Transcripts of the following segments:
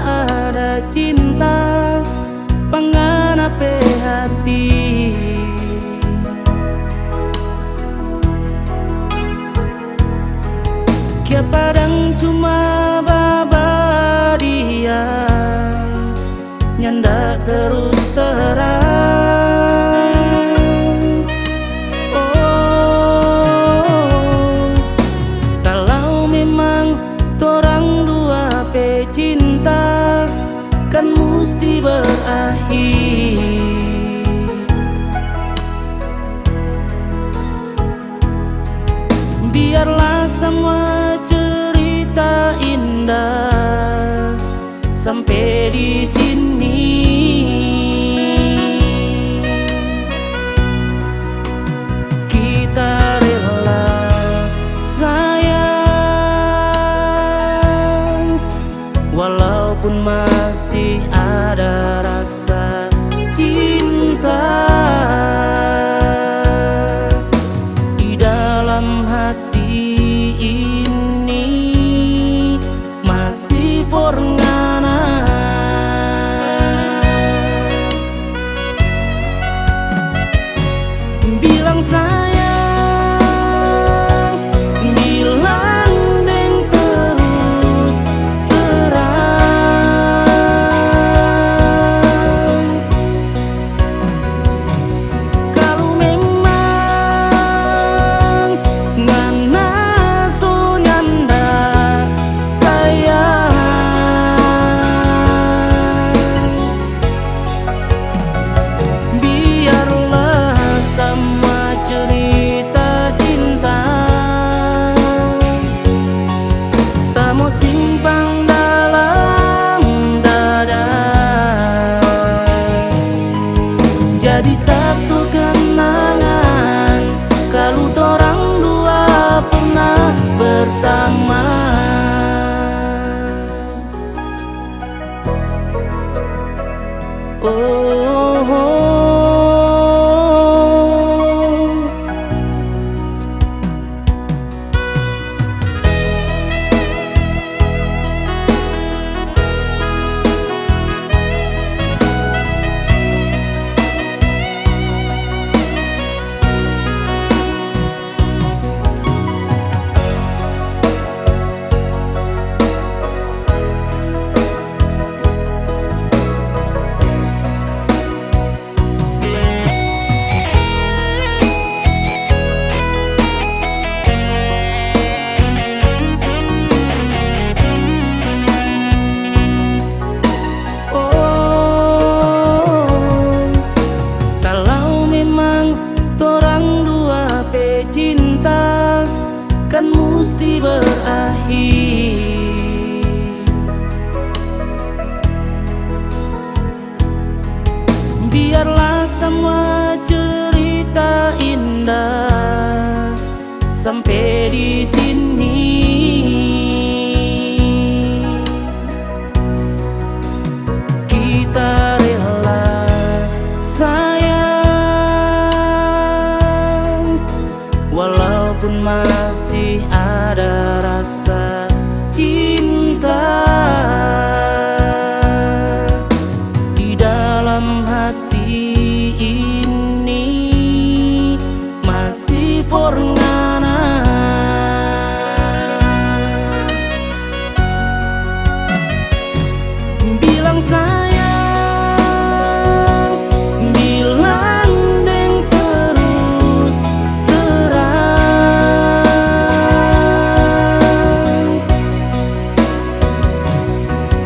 ada cinta panganape hati. Kia padang cuma baba dia nyanda terus terang. Oh, kalau memang torang dua pe cinta kan mesti berakhir. Biarlah semua cerita indah sampai di sini. Kita rela sayang walaupun masih ada rasa cinta di dalam hati ini masih forngana. Bilang sayang, bilang deng terus terang. Kalau memang ngana so nyanda sayang, biarlah sama cerita cinta tak mau simpan dalam dada, jadi satu kenangan kalau torang dua pernah bersama. Oh, cinta kan mesti berakhir. Biarlah semua cerita indah sampai di sini. Kita rela sayang walaupun masih ada rasa cinta di dalam hati ini masih forngana. Bilang sayang, bilang deng terus terang.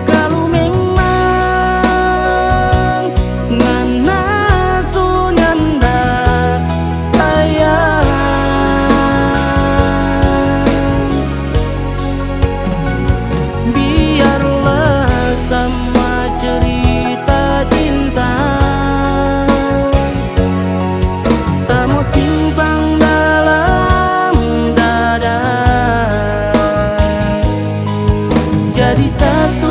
Kalau memang ngana so nyanda sayang, biarlah sama cerita cinta tak mau simpan dalam dada, jadi satu